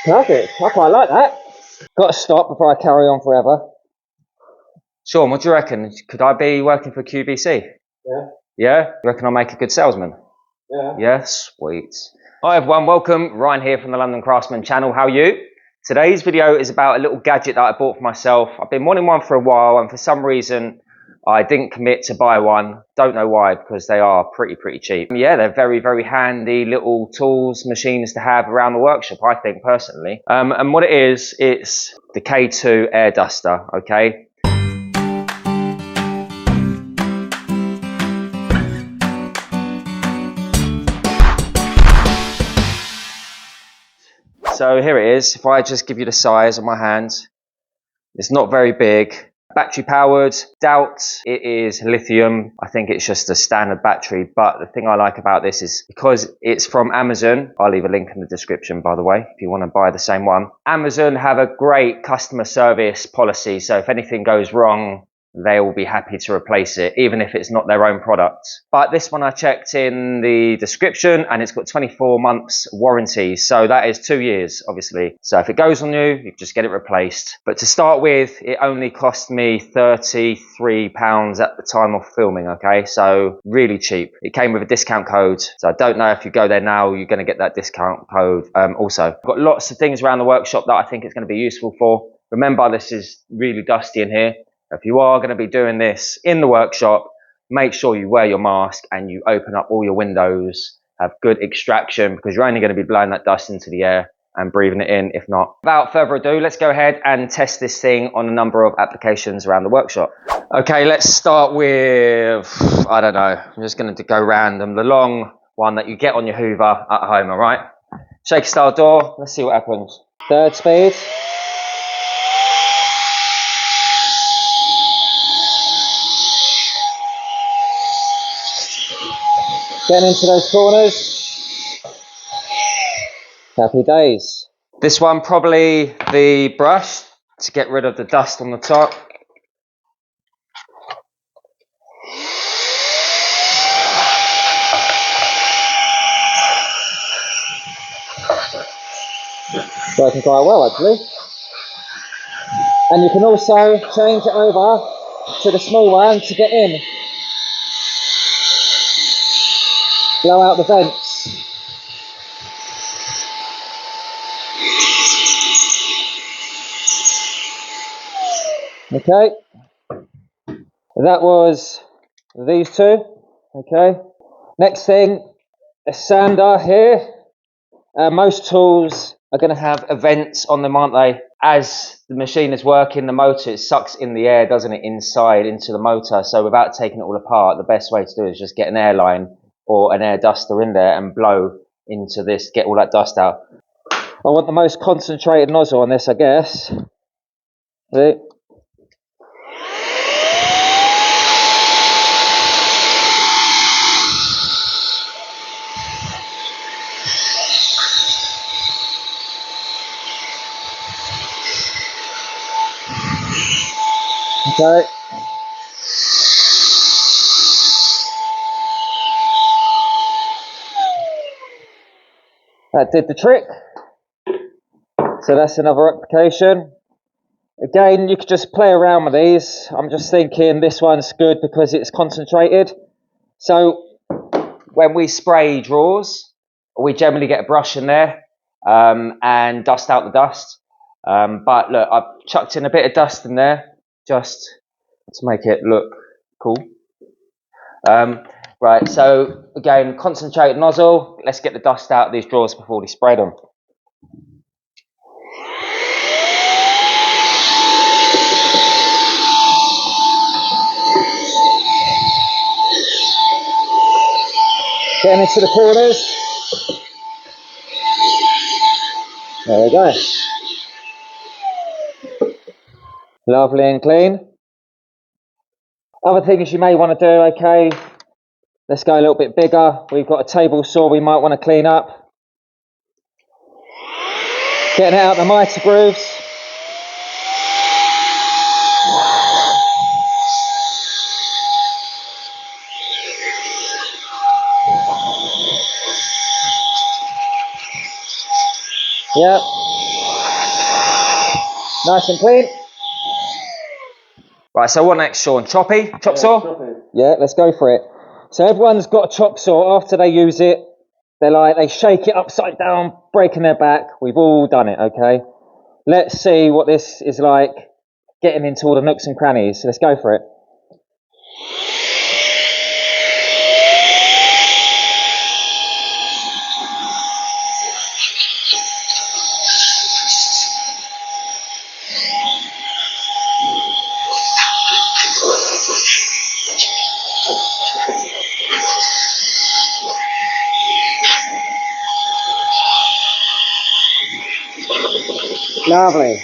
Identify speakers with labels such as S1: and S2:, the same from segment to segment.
S1: Perfect. I quite like that. Got to stop before I carry on forever. Sean, what do you reckon? Could I be working for QVC?
S2: Yeah.
S1: Yeah? You reckon I'll make a good salesman?
S2: Yeah.
S1: Yeah, sweet. Hi everyone, welcome. Ryan here from the London Craftsman channel. How are you? Today's video is about a little gadget that I bought for myself. I've been wanting one for a while, and for some reason I didn't commit to buy one. Don't know why, because they are pretty cheap. Yeah, they're very handy little tools, machines to have around the workshop, I think personally. And what it is, it's the K2 air duster, okay? So here it is. If I just give you the size of my hand, it's not very big. Battery powered, doubt it is lithium. I think it's just a standard battery, but the thing I like about this is because it's from Amazon. I'll leave a link in the description, by the way, if you want to buy the same one. Amazon have a great customer service policy, so if anything goes wrong, they will be happy to replace it, even if it's not their own product. But this one I checked in the description and it's got 24 months warranty. So that is 2 years, obviously. So if it goes on you, you just get it replaced. But to start with, it only cost me £33 at the time of filming, okay? So really cheap. It came with a discount code. So I don't know if you go there now, you're going to get that discount code also. I've got lots of things around the workshop that I think it's going to be useful for. Remember, this is really dusty in here. If you are going to be doing this in the workshop, make sure you wear your mask and you open up all your windows, have good extraction, because you're only going to be blowing that dust into the air and breathing it in if not. Without further ado, let's go ahead and test this thing on a number of applications around the workshop. Okay, let's start with, I don't know, I'm just going to go random. The long one that you get on your Hoover at home, all right? Shaker style door, let's see what happens. Third speed. Getting into those corners. Happy days. This one, probably the brush to get rid of the dust on the top. Working quite well, actually. And you can also change it over to the small one to get in. Blow out the vents. Okay. That was these two. Okay. Next thing, a sander here. Most tools are going to have vents on them, aren't they? As the machine is working, the motor, it sucks in the air, doesn't it, inside into the motor. So without taking it all apart, the best way to do it is just get an airline or an air duster in there and blow into this, get all that dust out. I want the most concentrated nozzle on this, I guess. See? Okay. That did the trick. So that's another application. Again, you could just play around with these. I'm just thinking this one's good because it's concentrated. So when we spray drawers, we generally get a brush in there and dust out the dust. But look, I've chucked in a bit of dust in there just to make it look cool. Right, so again, concentrated nozzle. Let's get the dust out of these drawers before we spray them. Getting into the corners. There we go. Lovely and clean. Other things you may want to do, okay, let's go a little bit bigger. We've got a table saw we might want to clean up. Getting it out the mitre grooves. Yep. Nice and clean. Right, so what next, Sean? Chop saw? Choppy. Yeah, let's go for it. So everyone's got a chop saw after they use it. They shake it upside down, breaking their back. We've all done it, okay? Let's see what this is like, getting into all the nooks and crannies. So let's go for it. Lovely.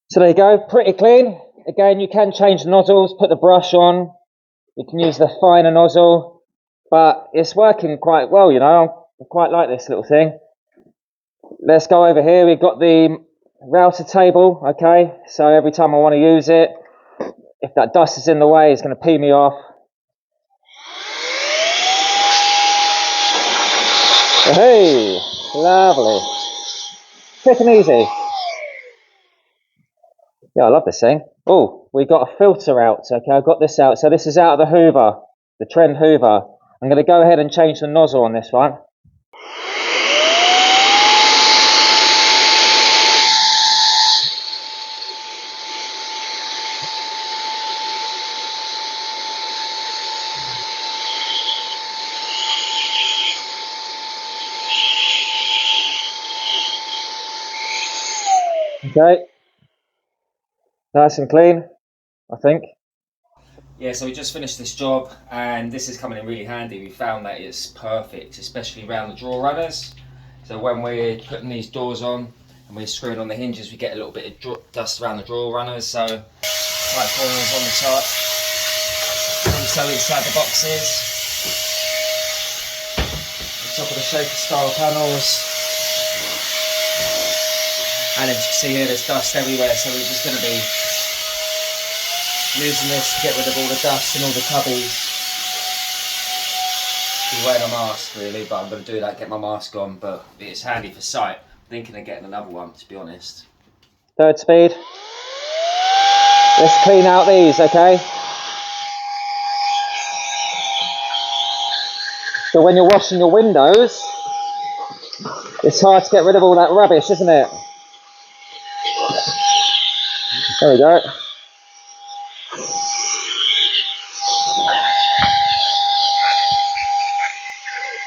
S1: So there you go, pretty clean. Again, you can change the nozzles, put the brush on. You can use the finer nozzle, but it's working quite well, you know. I quite like this little thing. Let's go over here. We've got the router table, okay? So every time I want to use it, if that dust is in the way, it's going to pee me off. Hey, lovely. Quick and easy. Yeah, I love this thing. Oh, we got a filter out. Okay, I've got this out. So this is out of the Hoover, the Trend Hoover. I'm going to go ahead and change the nozzle on this one. Okay, nice and clean, I think. Yeah, so we just finished this job and this is coming in really handy. We found that it's perfect, especially around the drawer runners. So when we're putting these doors on and we're screwing on the hinges, we get a little bit of dust around the drawer runners. So tight corners on the top, also inside the boxes, the top of the shaker style panels. And as you can see here, there's dust everywhere, so we're just going to be using this to get rid of all the dust and all the cubbies. Be wearing a mask really, but I'm going to do that, get my mask on, but it's handy for sight. I'm thinking of getting another one, to be honest. Third speed. Let's clean out these, okay? So when you're washing your windows, it's hard to get rid of all that rubbish, isn't it? There we go.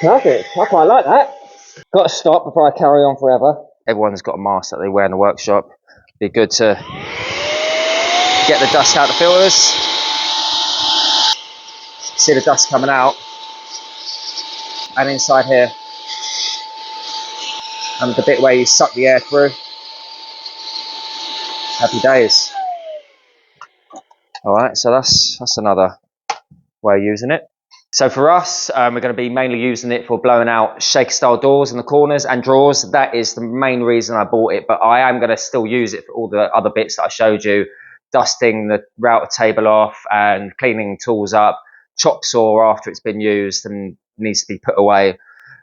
S1: Perfect. I quite like that. Got to stop before I carry on forever. Everyone's got a mask that they wear in the workshop. Be good to get the dust out of the filters. See the dust coming out. And inside here. And the bit where you suck the air through. Happy days. Alright, so that's another way of using it. So for us, we're going to be mainly using it for blowing out shaker style doors in the corners and drawers. That is the main reason I bought it, but I am going to still use it for all the other bits that I showed you. Dusting the router table off and cleaning tools up. Chop saw after it's been used and needs to be put away.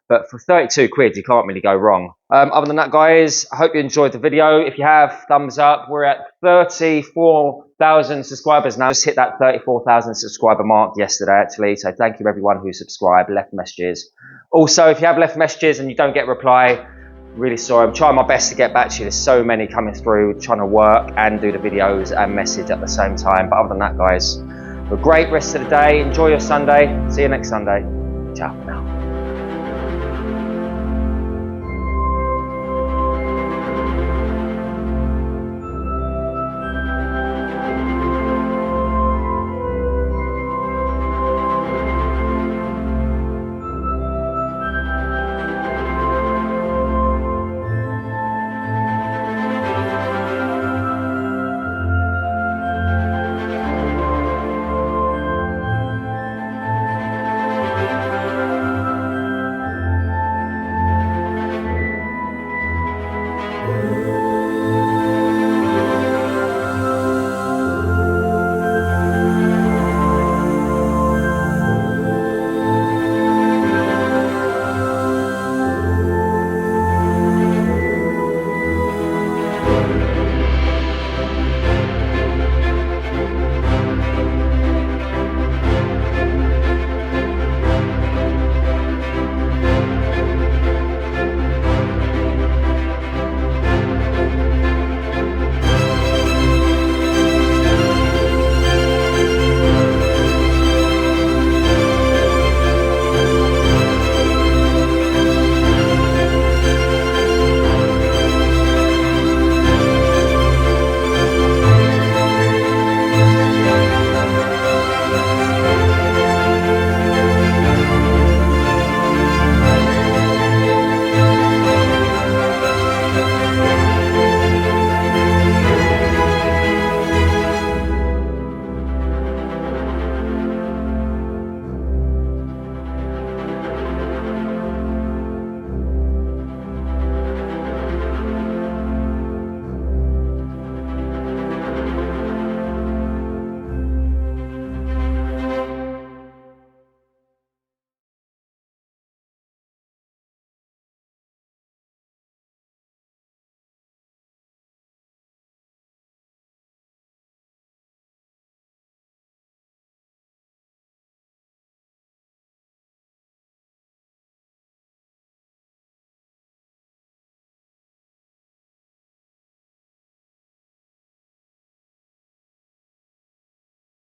S1: But for 32 quid, you can't really go wrong. Other than that, guys, I hope you enjoyed the video. If you have, thumbs up. We're at 34,000 subscribers now. Just hit that 34,000 subscriber mark yesterday, actually. So thank you everyone who subscribed, left messages. Also, if you have left messages and you don't get a reply, really sorry. I'm trying my best to get back to you. There's so many coming through, trying to work and do the videos and message at the same time. But other than that, guys, have a great rest of the day. Enjoy your Sunday. See you next Sunday. Ciao for now.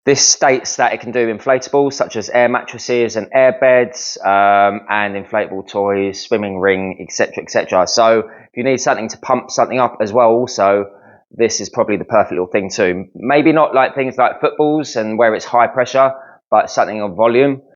S1: This states that it can do inflatables such as air mattresses and air beds, and inflatable toys, swimming ring, etc., etc. So if you need something to pump something up as well, also, this is probably the perfect little thing too. Maybe not like things like footballs and where it's high pressure, but something of volume.